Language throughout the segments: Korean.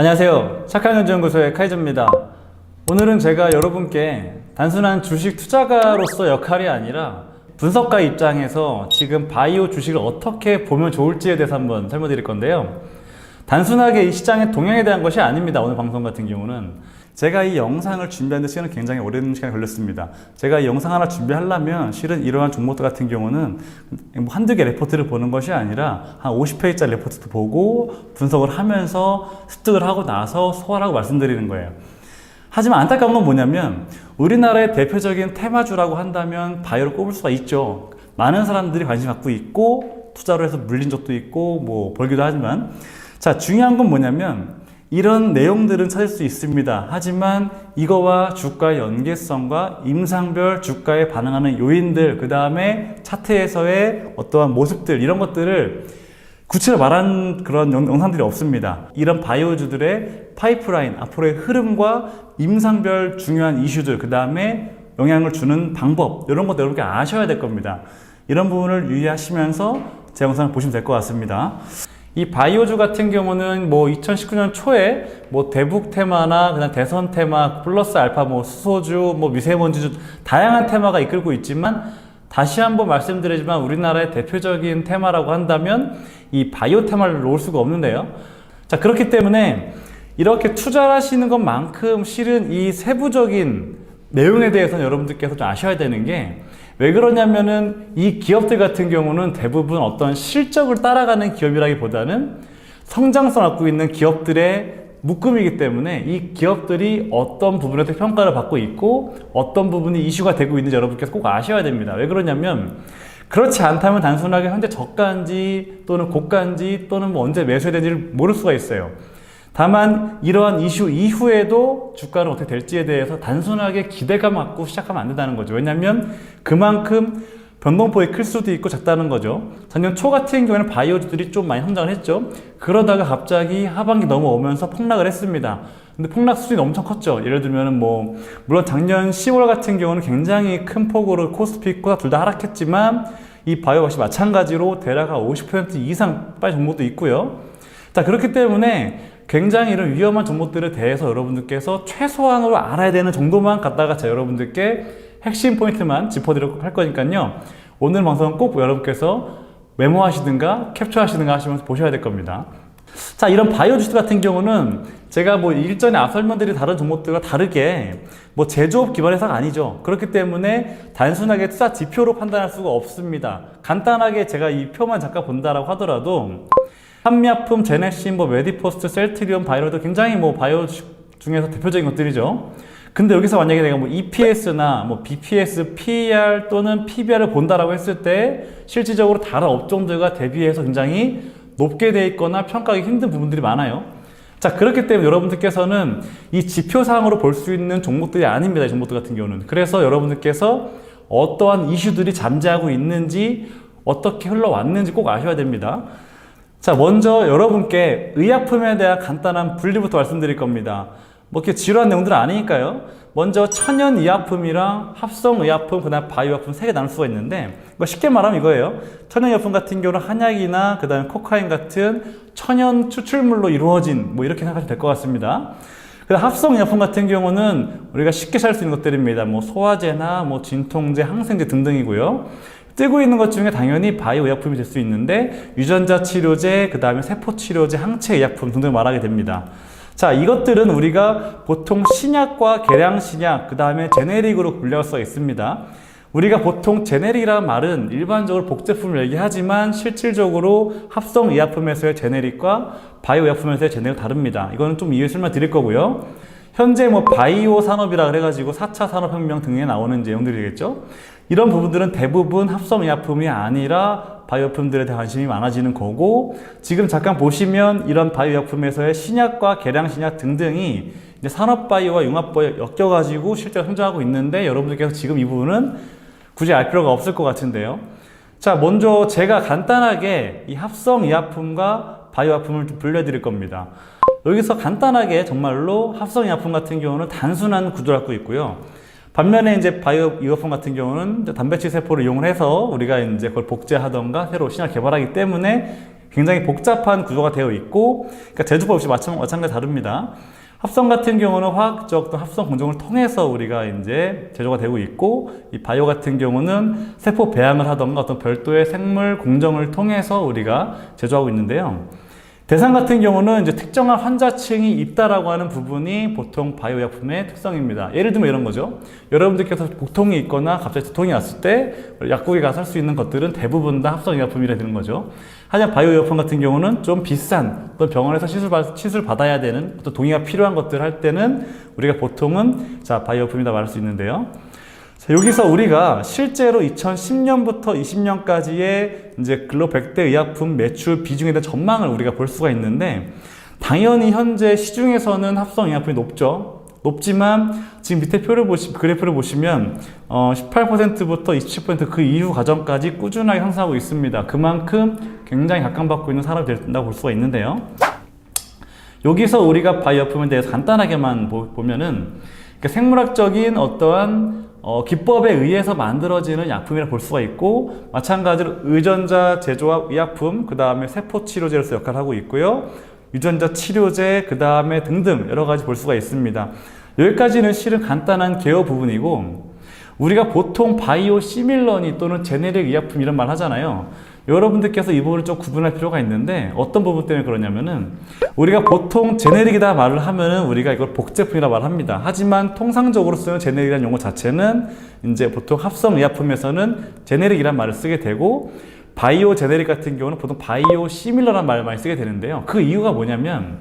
안녕하세요. 착한 연구연구소의 카이저입니다. 오늘은 제가 여러분께 단순한 주식 투자가로서 역할이 아니라 분석가 입장에서 지금 바이오 주식을 어떻게 보면 좋을지에 대해서 한번 설명드릴 건데요. 단순하게 이 시장의 동향에 대한 것이 아닙니다. 오늘 방송 같은 경우는 제가 이 영상을 준비하는 데 시간은 굉장히 오랜 시간이 걸렸습니다. 제가 이 영상 하나 준비하려면 실은 이러한 종목들 같은 경우는 뭐 한두 개 레포트를 보는 것이 아니라 한 50페이지짜리 레포트도 보고 분석을 하면서 습득을 하고 나서 소화를 하고 말씀드리는 거예요. 하지만 안타까운 건 뭐냐면 우리나라의 대표적인 테마주라고 한다면 바이오를 꼽을 수가 있죠. 많은 사람들이 관심 갖고 있고 투자로 해서 물린 적도 있고 뭐 벌기도 하지만, 자, 중요한 건 뭐냐면 이런 내용들은 찾을 수 있습니다. 하지만 이거와 주가의 연계성과 임상별 주가에 반응하는 요인들, 그 다음에 차트에서의 어떠한 모습들, 이런 것들을 구체로 말한 그런 영상들이 없습니다. 이런 바이오주들의 파이프라인, 앞으로의 흐름과 임상별 중요한 이슈들, 그 다음에 영향을 주는 방법, 이런 것들 여러분께 아셔야 될 겁니다. 이런 부분을 유의하시면서 제 영상을 보시면 될 것 같습니다. 이 바이오주 같은 경우는 뭐 2019년 초에 뭐 대북 테마나 그냥 대선 테마, 플러스 알파, 뭐 수소주, 뭐 미세먼지주, 다양한 테마가 이끌고 있지만, 다시 한번 말씀드리지만 우리나라의 대표적인 테마라고 한다면 이 바이오 테마를 놓을 수가 없는데요. 자, 그렇기 때문에 이렇게 투자를 하시는 것만큼 실은 이 세부적인 내용에 대해서는 여러분들께서 좀 아셔야 되는 게, 왜 그러냐면은 이 기업들 같은 경우는 대부분 어떤 실적을 따라가는 기업이라기보다는 성장성 갖고 있는 기업들의 묶음이기 때문에 이 기업들이 어떤 부분에서 평가를 받고 있고 어떤 부분이 이슈가 되고 있는지 여러분께서 꼭 아셔야 됩니다. 왜 그러냐면 그렇지 않다면 단순하게 현재 저가인지 또는 고가인지 또는 뭐 언제 매수해야 되는지를 모를 수가 있어요. 다만 이러한 이슈 이후에도 주가는 어떻게 될지에 대해서 단순하게 기대감 갖고 시작하면 안 된다는 거죠. 왜냐하면 그만큼 변동폭이 클 수도 있고 작다는 거죠. 작년 초 같은 경우에는 바이오주들이 좀 많이 성장을 했죠. 그러다가 갑자기 하반기 넘어오면서 폭락을 했습니다. 근데 폭락 수준이 엄청 컸죠. 예를 들면은 뭐 물론 작년 10월 같은 경우는 굉장히 큰 폭으로 코스피, 코스닥 둘 다 하락했지만 이 바이오 역시 마찬가지로 대략 50% 이상 빠진 종목도 있고요. 자, 그렇기 때문에 굉장히 이런 위험한 종목들에 대해서 여러분들께서 최소한으로 알아야 되는 정도만 갖다가 제가 여러분들께 핵심 포인트만 짚어드리려고 할 거니까요. 오늘 방송은 꼭 여러분께서 메모하시든가 캡처하시든가 하시면서 보셔야 될 겁니다. 자, 이런 바이오 주식 같은 경우는 제가 뭐 일전에 앞서 설명드린 다른 종목들과 다르게 뭐 제조업 기반 회사가 아니죠. 그렇기 때문에 단순하게 투자 지표로 판단할 수가 없습니다. 간단하게 제가 이 표만 잠깐 본다라고 하더라도 한미약품, 제네신, 뭐 메디포스트, 셀트리온, 바이오도 굉장히 뭐 바이오 중에서 대표적인 것들이죠. 근데 여기서 만약에 내가 뭐 EPS나 뭐 BPS, PER 또는 PBR을 본다라고 했을 때 실질적으로 다른 업종들과 대비해서 굉장히 높게 돼 있거나 평가하기 힘든 부분들이 많아요. 자, 그렇기 때문에 여러분들께서는 이 지표상으로 볼 수 있는 종목들이 아닙니다. 이 종목들 같은 경우는. 그래서 여러분들께서 어떠한 이슈들이 잠재하고 있는지, 어떻게 흘러왔는지 꼭 아셔야 됩니다. 자, 먼저 여러분께 의약품에 대한 간단한 분리부터 말씀드릴 겁니다. 뭐 이렇게 지루한 내용들은 아니니까요. 먼저 천연 의약품이랑 합성 의약품, 그 다음에 바이오 의약품 3개 나눌 수가 있는데, 뭐 쉽게 말하면 이거예요. 천연 의약품 같은 경우는 한약이나 그 다음에 코카인 같은 천연 추출물로 이루어진, 뭐 이렇게 생각하시면 될 것 같습니다. 그 다음 합성 의약품 같은 경우는 우리가 쉽게 살 수 있는 것들입니다. 뭐 소화제나 뭐 진통제, 항생제 등등이고요. 뜨고 있는 것 중에 당연히 바이오 의약품이 될 수 있는데 유전자 치료제, 그 다음에 세포 치료제, 항체 의약품 등등 말하게 됩니다. 자, 이것들은 우리가 보통 신약과 계량 신약, 그 다음에 제네릭으로 분류할 수가 있습니다. 우리가 보통 제네릭이라는 말은 일반적으로 복제품을 얘기하지만 실질적으로 합성 의약품에서의 제네릭과 바이오 의약품에서의 제네릭은 다릅니다. 이거는 좀 이해 설명드릴 거고요. 현재 뭐 바이오 산업이라 그래가지고 4차 산업혁명 등에 나오는 내용들이겠죠. 이런 부분들은 대부분 합성 의약품이 아니라 바이오 의약품들에 대한 관심이 많아지는 거고, 지금 잠깐 보시면 이런 바이오 의약품에서의 신약과 계량 신약 등등이 이제 산업 바이오와 융합 바이오 엮여가지고 실제로 성장하고 있는데, 여러분들께서 지금 이 부분은 굳이 알 필요가 없을 것 같은데요. 자, 먼저 제가 간단하게 이 합성 의약품과 바이오 의약품을 좀 분류해 드릴 겁니다. 여기서 간단하게 정말로 합성 의약품 같은 경우는 단순한 구조를 갖고 있고요. 반면에 이제 바이오 의약품 같은 경우는 단백질 세포를 이용을 해서 우리가 이제 그걸 복제하던가 새로 신약 개발하기 때문에 굉장히 복잡한 구조가 되어 있고, 그러니까 제조법 역시 마찬가지 다릅니다. 합성 같은 경우는 화학적 어떤 합성 공정을 통해서 우리가 이제 제조가 되고 있고, 이 바이오 같은 경우는 세포 배양을 하던가 어떤 별도의 생물 공정을 통해서 우리가 제조하고 있는데요. 대상 같은 경우는 이제 특정한 환자층이 있다라고 하는 부분이 보통 바이오 약품의 특성입니다. 예를 들면 이런 거죠. 여러분들께서 복통이 있거나 갑자기 두통이 왔을 때 약국에 가서 살 수 있는 것들은 대부분 다 합성 의약품이라 되는 거죠. 하지만 바이오 의약품 같은 경우는 좀 비싼 어떤 병원에서 시술 받아야 되는 어떤 동의가 필요한 것들 할 때는 우리가 보통은 바이오 의약품이다 말할 수 있는데요. 자, 여기서 우리가 실제로 2010년부터 20년까지의 이제 글로벌 100대 의약품 매출 비중에 대한 전망을 우리가 볼 수가 있는데, 당연히 현재 시중에서는 합성 의약품이 높죠. 높지만 지금 밑에 그래프를 보시면 18%부터 27% 그 이후 과정까지 꾸준하게 상승하고 있습니다. 그만큼 굉장히 각광받고 있는 산업이 된다고 볼 수가 있는데요. 여기서 우리가 바이오 의약품에 대해서 간단하게만 보면은, 그러니까 생물학적인 어떠한 기법에 의해서 만들어지는 약품이라 볼 수가 있고, 마찬가지로 의전자 제조합 의약품, 그 다음에 세포 치료제로서 역할을 하고 있고요. 유전자 치료제, 그 다음에 등등 여러 가지 볼 수가 있습니다. 여기까지는 실은 간단한 개요 부분이고, 우리가 보통 바이오 시밀러니 또는 제네릭 의약품 이런 말 하잖아요. 여러분들께서 이 부분을 좀 구분할 필요가 있는데, 어떤 부분 때문에 그러냐면은, 우리가 보통 제네릭이다 말을 하면은 우리가 이걸 복제품이라 말합니다. 하지만 통상적으로 쓰는 제네릭이라는 용어 자체는 이제 보통 합성 의약품에서는 제네릭이란 말을 쓰게 되고, 바이오 제네릭 같은 경우는 보통 바이오 시밀러란 말을 많이 쓰게 되는데요. 그 이유가 뭐냐면,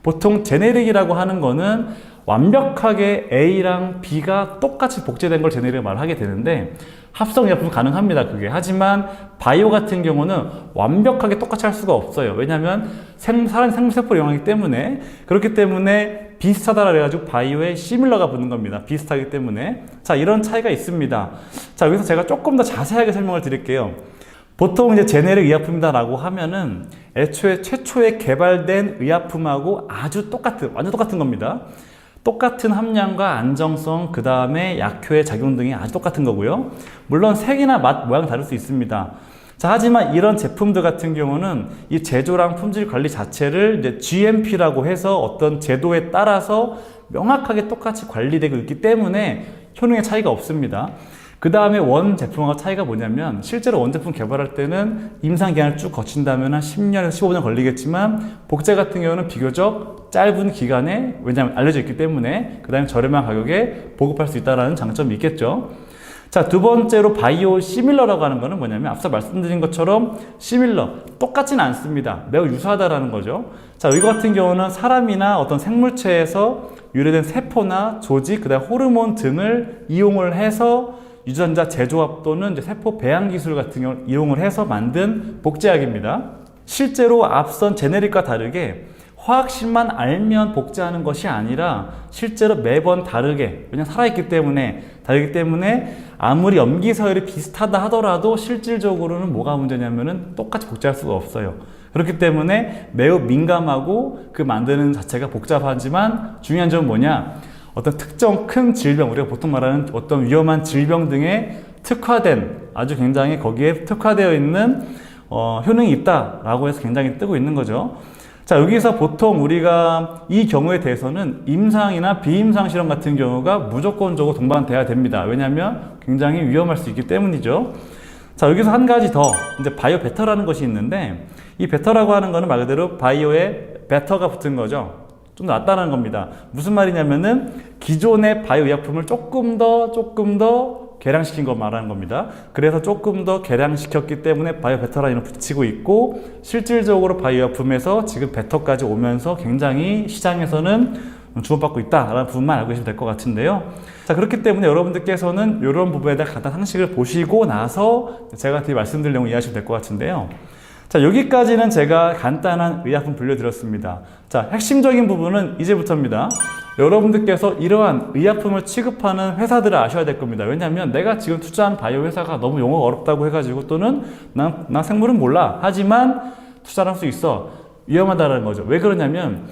보통 제네릭이라고 하는 거는 완벽하게 A랑 B가 똑같이 복제된 걸 제네릭을 말하게 되는데, 합성 의약품은 가능합니다, 그게. 하지만 바이오 같은 경우는 완벽하게 똑같이 할 수가 없어요. 왜냐하면 살아있는 생물세포를 이용하기 때문에. 그렇기 때문에 비슷하다 그래가지고 바이오에 시밀러가 붙는 겁니다. 비슷하기 때문에. 자, 이런 차이가 있습니다. 자, 여기서 제가 조금 더 자세하게 설명을 드릴게요. 보통 이제 제네릭 의약품이다라고 하면은 애초에 최초에 개발된 의약품하고 완전 똑같은 겁니다. 똑같은 함량과 안정성, 그 다음에 약효의 작용 등이 아주 똑같은 거고요. 물론 색이나 맛, 모양은 다를 수 있습니다. 자, 하지만 이런 제품들 같은 경우는 이 제조랑 품질 관리 자체를 이제 GMP라고 해서 어떤 제도에 따라서 명확하게 똑같이 관리되고 있기 때문에 효능의 차이가 없습니다. 그 다음에 원 제품과 차이가 뭐냐면, 실제로 원 제품 개발할 때는 임상 기간을 쭉 거친다면 한 10년에서 15년 걸리겠지만, 복제 같은 경우는 비교적 짧은 기간에, 왜냐하면 알려져 있기 때문에, 그 다음에 저렴한 가격에 보급할 수 있다는 장점이 있겠죠. 자, 두 번째로 바이오 시밀러라고 하는 거는 뭐냐면, 앞서 말씀드린 것처럼 시밀러, 똑같지는 않습니다. 매우 유사하다라는 거죠. 자, 이거 같은 경우는 사람이나 어떤 생물체에서 유래된 세포나 조직, 그 다음에 호르몬 등을 이용을 해서 유전자 제조합 또는 이제 세포 배양 기술 같은 경우를 이용을 해서 만든 복제약입니다. 실제로 앞선 제네릭과 다르게 화학식만 알면 복제하는 것이 아니라 실제로 매번 다르게, 왜냐면 살아있기 때문에, 다르기 때문에 아무리 염기 서열이 비슷하다 하더라도 실질적으로는 뭐가 문제냐면은 똑같이 복제할 수가 없어요. 그렇기 때문에 매우 민감하고 그 만드는 자체가 복잡하지만, 중요한 점은 뭐냐? 어떤 특정 큰 질병, 우리가 보통 말하는 어떤 위험한 질병 등에 특화된, 아주 굉장히 거기에 특화되어 있는 효능이 있다라고 해서 굉장히 뜨고 있는 거죠. 자, 여기서 보통 우리가 이 경우에 대해서는 임상이나 비임상 실험 같은 경우가 무조건적으로 동반돼야 됩니다. 왜냐하면 굉장히 위험할 수 있기 때문이죠. 자, 여기서 한 가지 더, 이제 바이오 베터라는 것이 있는데, 이 베터라고 하는 거는 말 그대로 바이오에 베터가 붙은 거죠. 좀 더 낫다는 겁니다. 무슨 말이냐면은 기존의 바이오 의약품을 조금 더 개량시킨 거 말하는 겁니다. 그래서 조금 더 개량시켰기 때문에 바이오 베터라는 이름을 붙이고 있고, 실질적으로 바이오 의약품에서 지금 베터까지 오면서 굉장히 시장에서는 주목받고 있다라는 부분만 알고 계시면 될 것 같은데요. 자, 그렇기 때문에 여러분들께서는 이런 부분에 대한 간단한 상식을 보시고 나서 제가 뒤에 말씀드릴 내용을 이해하시면 될 것 같은데요. 자, 여기까지는 제가 간단한 의약품 분류드렸습니다. 자, 핵심적인 부분은 이제부터입니다. 여러분들께서 이러한 의약품을 취급하는 회사들을 아셔야 될 겁니다. 왜냐하면 내가 지금 투자한 바이오 회사가 너무 용어가 어렵다고 해가지고, 또는 난 생물은 몰라, 하지만 투자를 할 수 있어, 위험하다는 거죠. 왜 그러냐면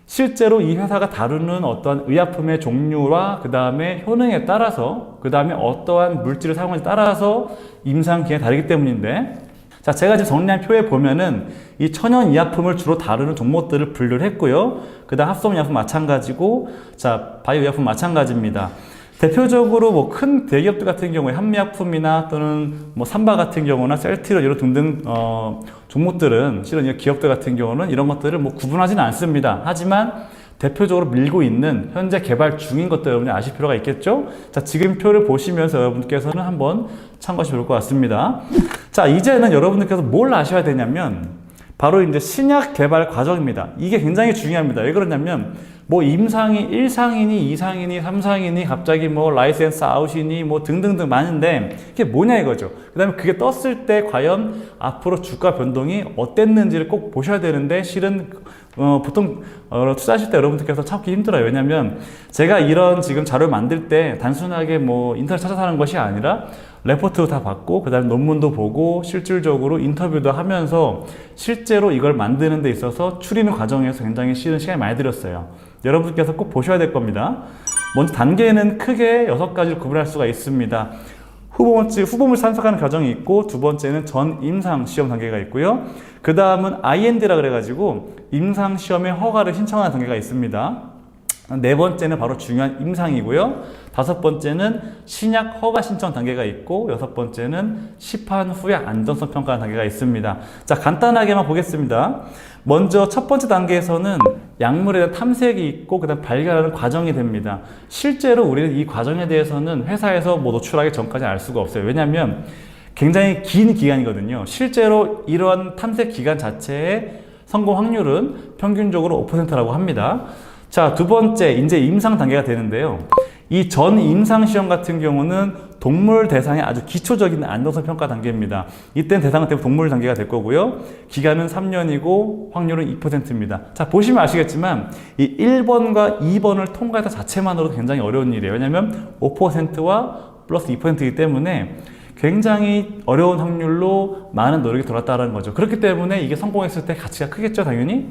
실제로 이 회사가 다루는 어떠한 의약품의 종류와 그 다음에 효능에 따라서, 그 다음에 어떠한 물질을 사용하는지에 따라서 임상 기간이 다르기 때문인데, 자, 제가 지금 정리한 표에 보면은 이 천연의약품을 주로 다루는 종목들을 분류를 했고요. 그 다음 합성의약품 마찬가지고, 자, 바이오의약품 마찬가지입니다. 대표적으로 뭐 큰 대기업들 같은 경우에 한미약품이나 또는 뭐 삼바 같은 경우나 셀트리온 이런 등등 종목들은 실은 이 기업들 같은 경우는 이런 것들을 뭐 구분하지는 않습니다. 하지만 대표적으로 밀고 있는 현재 개발 중인 것들 여러분이 아실 필요가 있겠죠? 자, 지금 표를 보시면서 여러분께서는 한번 참고하시면 좋을 것 같습니다. 자, 이제는 여러분들께서 뭘 아셔야 되냐면 바로 이제 신약 개발 과정입니다. 이게 굉장히 중요합니다. 왜 그러냐면 뭐 임상이 1상이니 2상이니 3상이니 갑자기 뭐 라이센스 아웃이니 뭐 등등등 많은데 이게 뭐냐 이거죠. 그 다음에 그게 떴을 때 과연 앞으로 주가 변동이 어땠는지를 꼭 보셔야 되는데 실은 보통 투자하실 때 여러분들께서 찾기 힘들어요. 왜냐면 제가 이런 지금 자료를 만들 때 단순하게 뭐 인터넷 찾아서 하는 것이 아니라 레포트도 다 받고 그 다음에 논문도 보고 실질적으로 인터뷰도 하면서 실제로 이걸 만드는 데 있어서 추리는 과정에서 굉장히 싫은 시간이 많이 들었어요. 여러분께서 꼭 보셔야 될 겁니다. 먼저 단계는 크게 6가지를 구분할 수가 있습니다. 후보물 산속하는 과정이 있고, 두 번째는 전 임상 시험 단계가 있고요. 그 다음은 IND라 그래가지고 임상 시험의 허가를 신청하는 단계가 있습니다. 네 번째는 바로 중요한 임상이고요. 다섯 번째는 신약 허가 신청 단계가 있고, 여섯 번째는 시판 후에 안전성 평가 단계가 있습니다. 자, 간단하게만 보겠습니다. 먼저 첫 번째 단계에서는 약물에 대한 탐색이 있고 그 다음 발견하는 과정이 됩니다. 실제로 우리는 이 과정에 대해서는 회사에서 뭐 노출하기 전까지 알 수가 없어요. 왜냐하면 굉장히 긴 기간이거든요. 실제로 이러한 탐색 기간 자체의 성공 확률은 평균적으로 5%라고 합니다. 자, 두 번째 이제 임상 단계가 되는데요. 이 전 임상 시험 같은 경우는 동물 대상의 아주 기초적인 안정성 평가 단계입니다. 이때는 대상은 대부분 동물 단계가 될 거고요. 기간은 3년이고 확률은 2%입니다. 자, 보시면 아시겠지만 이 1번과 2번을 통과해서 자체만으로도 굉장히 어려운 일이에요. 왜냐하면 5%와 플러스 2%이기 때문에 굉장히 어려운 확률로 많은 노력이 들어갔다는 거죠. 그렇기 때문에 이게 성공했을 때 가치가 크겠죠, 당연히.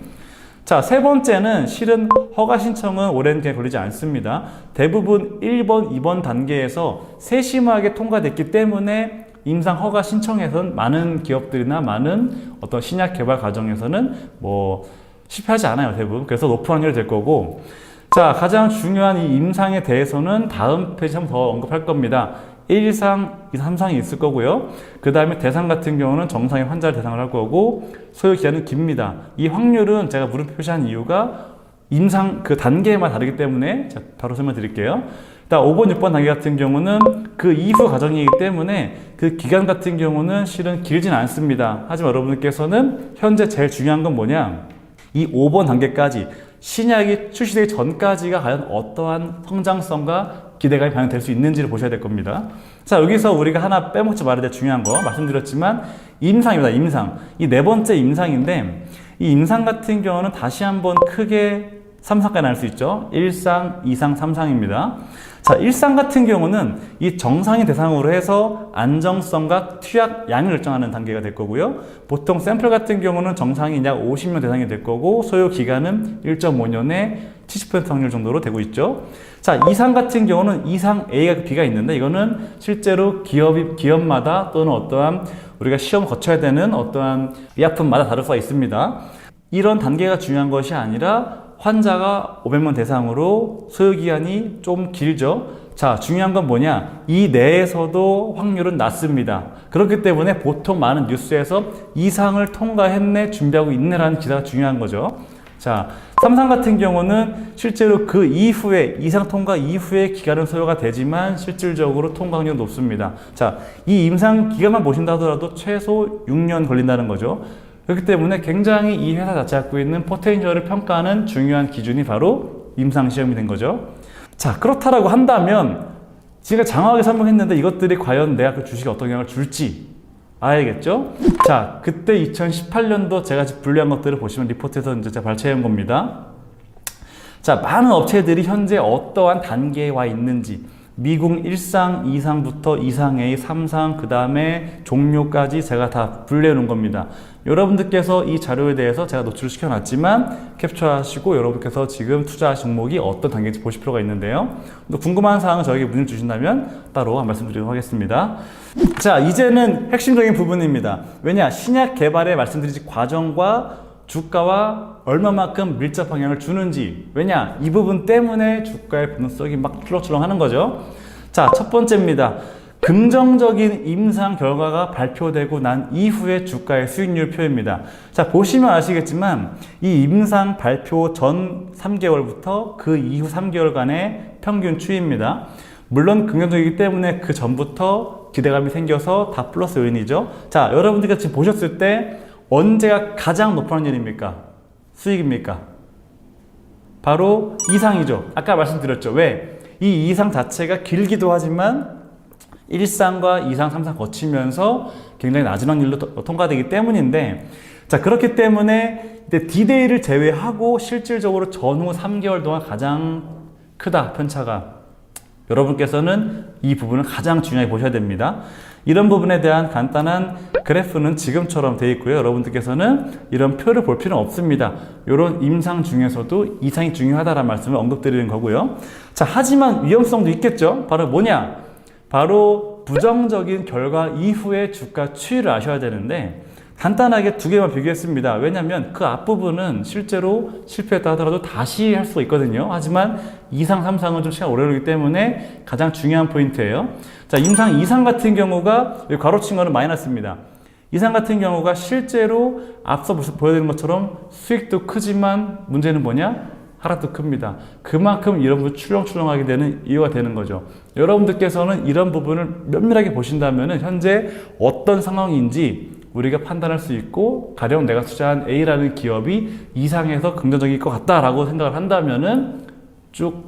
자, 세 번째는 실은 허가 신청은 오랜 기간 걸리지 않습니다. 대부분 1번, 2번 단계에서 세심하게 통과됐기 때문에 임상 허가 신청에서는 많은 기업들이나 많은 어떤 신약 개발 과정에서는 뭐 실패하지 않아요, 대부분. 그래서 높은 확률이 될 거고. 자, 가장 중요한 이 임상에 대해서는 다음 페이지 한번 더 언급할 겁니다. 1상, 2상, 3상이 있을 거고요. 그 다음에 대상 같은 경우는 정상의 환자를 대상을 할 거고, 소요 기간은 깁니다. 이 확률은 제가 물음표 표시한 이유가 임상 그 단계만 다르기 때문에 자, 바로 설명 드릴게요. 일단 5번, 6번 단계 같은 경우는 그 이후 과정이기 때문에 그 기간 같은 경우는 실은 길진 않습니다. 하지만 여러분께서는 현재 제일 중요한 건 뭐냐? 이 5번 단계까지 신약이 출시되기 전까지가 과연 어떠한 성장성과 기대감이 반영될 수 있는지를 보셔야 될 겁니다. 자, 여기서 우리가 하나 빼먹지 말아야 될 중요한 거 말씀드렸지만 임상입니다. 임상. 이 네 번째 임상인데 이 임상 같은 경우는 다시 한번 크게 3상까지 나눌 수 있죠. 1상, 2상, 3상입니다. 자, 1상 같은 경우는 이 정상인 대상으로 해서 안정성과 투약 양을 결정하는 단계가 될 거고요. 보통 샘플 같은 경우는 정상인 약 50명 대상이 될 거고 소요 기간은 1.5년에 70% 확률 정도로 되고 있죠. 자, 2상 같은 경우는 2상 A가 B가 있는데 이거는 실제로 기업마다 또는 어떠한 우리가 시험 거쳐야 되는 어떠한 의약품마다 다를 수가 있습니다. 이런 단계가 중요한 것이 아니라 환자가 500명 대상으로 소요기간이 좀 길죠. 자, 중요한 건 뭐냐? 이 내에서도 확률은 낮습니다. 그렇기 때문에 보통 많은 뉴스에서 이상을 통과했네, 준비하고 있네라는 기사가 중요한 거죠. 자, 3상 같은 경우는 실제로 그 이후에, 이상 통과 이후에 기간은 소요가 되지만 실질적으로 통과 확률은 높습니다. 자, 이 임상 기간만 보신다 하더라도 최소 6년 걸린다는 거죠. 그렇기 때문에 굉장히 이 회사 자체가 갖고 있는 포텐셜을 평가하는 중요한 기준이 바로 임상시험이 된 거죠. 자, 그렇다라고 한다면 제가 장황하게 설명했는데 이것들이 과연 내 그 주식에 어떤 영향을 줄지 알겠죠? 자, 그때 2018년도 제가 분류한 것들을 보시면 리포트에서 이제 제가 발췌한 겁니다. 자, 많은 업체들이 현재 어떠한 단계에 와 있는지 미국 1상, 2상부터 2상A, 3상, 그 다음에 종료까지 제가 다 분류해 놓은 겁니다. 여러분들께서 이 자료에 대해서 제가 노출을 시켜놨지만 캡처하시고 여러분께서 지금 투자 종목이 어떤 단계인지 보실 필요가 있는데요. 또 궁금한 사항은 저에게 문의 주신다면 따로 한 말씀드리도록 하겠습니다. 자, 이제는 핵심적인 부분입니다. 왜냐? 신약 개발에 말씀드린 과정과 주가와 얼마만큼 밀접 방향을 주는지, 왜냐? 이 부분 때문에 주가의 변동성이 막 출렁출렁 하는 거죠. 자, 첫 번째입니다. 긍정적인 임상 결과가 발표되고 난 이후의 주가의 수익률 표입니다. 자, 보시면 아시겠지만 이 임상 발표 전 3개월부터 그 이후 3개월간의 평균 추이입니다. 물론 긍정적이기 때문에 그 전부터 기대감이 생겨서 다 플러스 요인이죠. 자, 여러분들께서 지금 보셨을 때 언제가 가장 높은 일입니까? 수익입니까? 바로 이상이죠. 아까 말씀드렸죠. 왜? 이 이상 자체가 길기도 하지만 1상과 2상, 3상 거치면서 굉장히 낮은 확률로 통과되기 때문인데, 자, 그렇기 때문에 D-Day를 제외하고 실질적으로 전후 3개월 동안 가장 크다, 편차가. 여러분께서는 이 부분을 가장 중요하게 보셔야 됩니다. 이런 부분에 대한 간단한 그래프는 지금처럼 되어 있고요. 여러분들께서는 이런 표를 볼 필요는 없습니다. 이런 임상 중에서도 이상이 중요하다는 말씀을 언급드리는 거고요. 자, 하지만 위험성도 있겠죠. 바로 뭐냐? 바로 부정적인 결과 이후의 주가 추이를 아셔야 되는데, 간단하게 두 개만 비교했습니다. 왜냐하면 그 앞부분은 실제로 실패했다 하더라도 다시 할 수가 있거든요. 하지만 2상, 3상은 좀 시간이 오래 걸리기 때문에 가장 중요한 포인트예요. 자, 임상 2상 같은 경우가 여기 괄호친 거는 마이너스입니다. 2상 같은 경우가 실제로 앞서 보여드린 것처럼 수익도 크지만 문제는 뭐냐? 하락도 큽니다. 그만큼 이런 부분 출렁출렁하게 되는 이유가 되는 거죠. 여러분들께서는 이런 부분을 면밀하게 보신다면 현재 어떤 상황인지 우리가 판단할 수 있고, 가령 내가 투자한 A라는 기업이 이상해서 긍정적일 것 같다라고 생각을 한다면은 쭉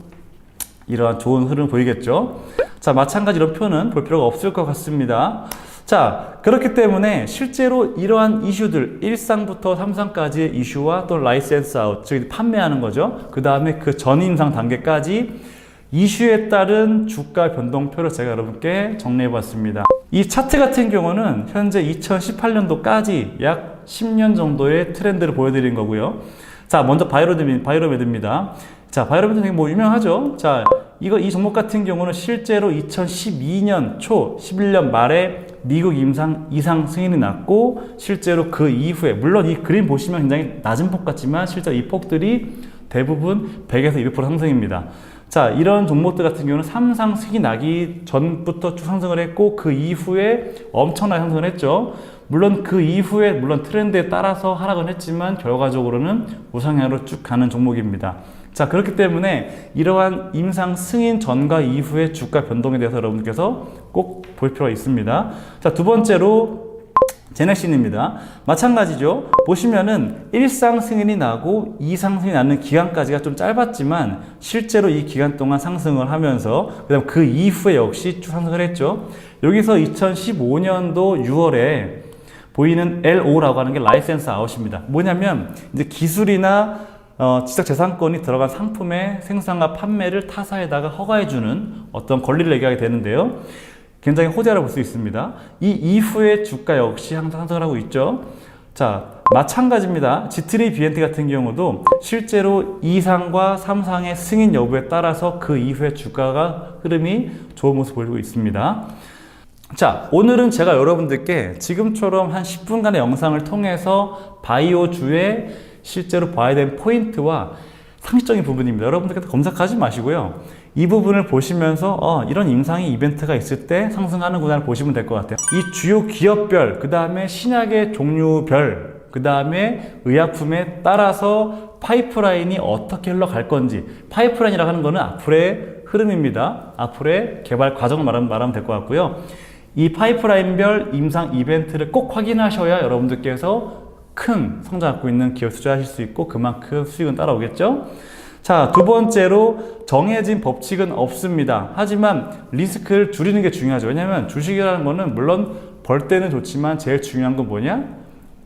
이러한 좋은 흐름 보이겠죠. 자, 마찬가지 이런 표는 볼 필요가 없을 것 같습니다. 자, 그렇기 때문에 실제로 이러한 이슈들 1상부터 3상까지의 이슈와 또 라이센스 아웃, 즉 판매하는 거죠. 그 다음에 그 전임상 단계까지 이슈에 따른 주가 변동표를 제가 여러분께 정리해 봤습니다. 이 차트 같은 경우는 현재 2018년도까지 약 10년 정도의 트렌드를 보여드린 거고요. 자, 먼저 바이로메드입니다. 자, 바이로메드 뭐 유명하죠? 자, 이 종목 같은 경우는 실제로 2012년 초, 11년 말에 미국 임상 2상 승인이 났고, 실제로 그 이후에, 물론 이 그림 보시면 굉장히 낮은 폭 같지만 실제로 이 폭들이 대부분 100에서 200% 상승입니다. 자, 이런 종목들 같은 경우는 3상 승인이 나기 전부터 쭉 상승을 했고, 그 이후에 엄청나게 상승을 했죠. 물론 그 이후에 트렌드에 따라서 하락은 했지만 결과적으로는 우상향으로 쭉 가는 종목입니다. 자, 그렇기 때문에 이러한 임상 승인 전과 이후의 주가 변동에 대해서 여러분께서 꼭 볼 필요가 있습니다. 자, 두 번째로 제넥신입니다. 마찬가지죠. 보시면은 1상 승인이 나고 2상 승인이 나는 기간까지가 좀 짧았지만 실제로 이 기간 동안 상승을 하면서 그다음 그 이후에 역시 쭉 상승을 했죠. 여기서 2015년도 6월에 보이는 LO라고 하는 게 라이센스 아웃입니다. 뭐냐면 이제 기술이나 지적재산권이 들어간 상품의 생산과 판매를 타사에다가 허가해주는 어떤 권리를 얘기하게 되는데요. 굉장히 호재라고 볼 수 있습니다. 이 이후에 주가 역시 항상 상승을 하고 있죠. 자, 마찬가지입니다. G3 BNT 같은 경우도 실제로 2상과 3상의 승인 여부에 따라서 그 이후에 주가가 흐름이 좋은 모습을 보이고 있습니다. 자, 오늘은 제가 여러분들께 지금처럼 한 10분간의 영상을 통해서 바이오주의 실제로 봐야 되는 포인트와 상식적인 부분입니다. 여러분들께서 검색하지 마시고요. 이 부분을 보시면서 이런 임상의 이벤트가 있을 때 상승하는구나를 보시면 될 것 같아요. 이 주요 기업별, 그 다음에 신약의 종류별, 그 다음에 의약품에 따라서 파이프라인이 어떻게 흘러갈 건지, 파이프라인이라고 하는 거는 앞으로의 흐름입니다. 앞으로의 개발 과정을 말하면 될 것 같고요. 이 파이프라인별 임상 이벤트를 꼭 확인하셔야 여러분들께서 큰 성장 갖고 있는 기업 투자하실 수 있고 그만큼 수익은 따라오겠죠. 자, 두 번째로 정해진 법칙은 없습니다. 하지만 리스크를 줄이는 게 중요하죠. 왜냐하면 주식이라는 거는 물론 벌 때는 좋지만 제일 중요한 건 뭐냐?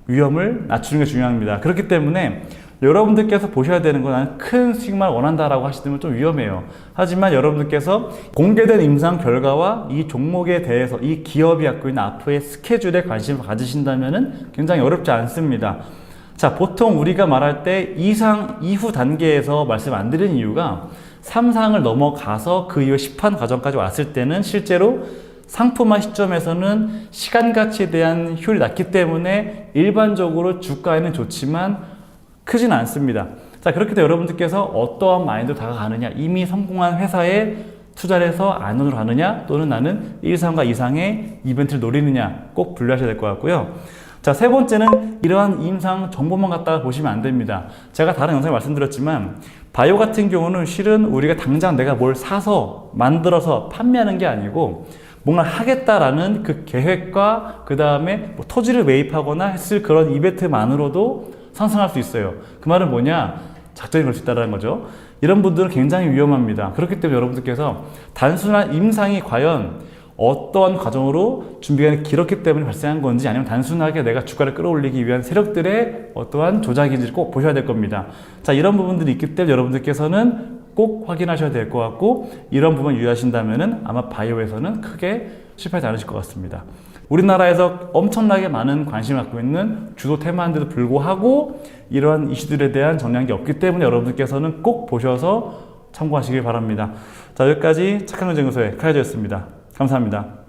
위험을 낮추는 게 중요합니다. 그렇기 때문에 여러분들께서 보셔야 되는 건 나는 큰 수익만 원한다라고 하시면 좀 위험해요. 하지만 여러분들께서 공개된 임상 결과와 이 종목에 대해서 이 기업이 갖고 있는 앞으로의 스케줄에 관심을 가지신다면 굉장히 어렵지 않습니다. 자, 보통 우리가 말할 때 이상 이후 단계에서 말씀 안 드리는 이유가 3상을 넘어가서 그 이후 시판 과정까지 왔을 때는 실제로 상품화 시점에서는 시간 가치에 대한 효율이 낮기 때문에 일반적으로 주가에는 좋지만 크진 않습니다. 자, 그렇게 해서 여러분들께서 어떠한 마인드로 다가가느냐, 이미 성공한 회사에 투자를 해서 안으로 가느냐, 또는 나는 1상과 2상의 이벤트를 노리느냐 꼭 분류하셔야 될 것 같고요. 자, 세 번째는 이러한 임상 정보만 갖다가 보시면 안 됩니다. 제가 다른 영상에 말씀드렸지만 바이오 같은 경우는 실은 우리가 당장 내가 뭘 사서 만들어서 판매하는 게 아니고 뭔가 하겠다라는 그 계획과 그 다음에 뭐 토지를 매입하거나 했을 그런 이벤트만으로도 상승할 수 있어요. 그 말은 뭐냐? 작전이 걸 수 있다는 거죠. 이런 분들은 굉장히 위험합니다. 그렇기 때문에 여러분들께서 단순한 임상이 과연 어떠한 과정으로 준비가 길었기 때문에 발생한 건지 아니면 단순하게 내가 주가를 끌어올리기 위한 세력들의 어떠한 조작인지를 꼭 보셔야 될 겁니다. 자, 이런 부분들이 있기 때문에 여러분들께서는 꼭 확인하셔야 될 것 같고 이런 부분 유의하신다면 아마 바이오에서는 크게 실패하지 않으실 것 같습니다. 우리나라에서 엄청나게 많은 관심을 갖고 있는 주도 테마인데도 불구하고 이러한 이슈들에 대한 정리한 게 없기 때문에 여러분들께서는 꼭 보셔서 참고하시길 바랍니다. 자, 여기까지 착한 경제연구소의 카이저였습니다. 감사합니다.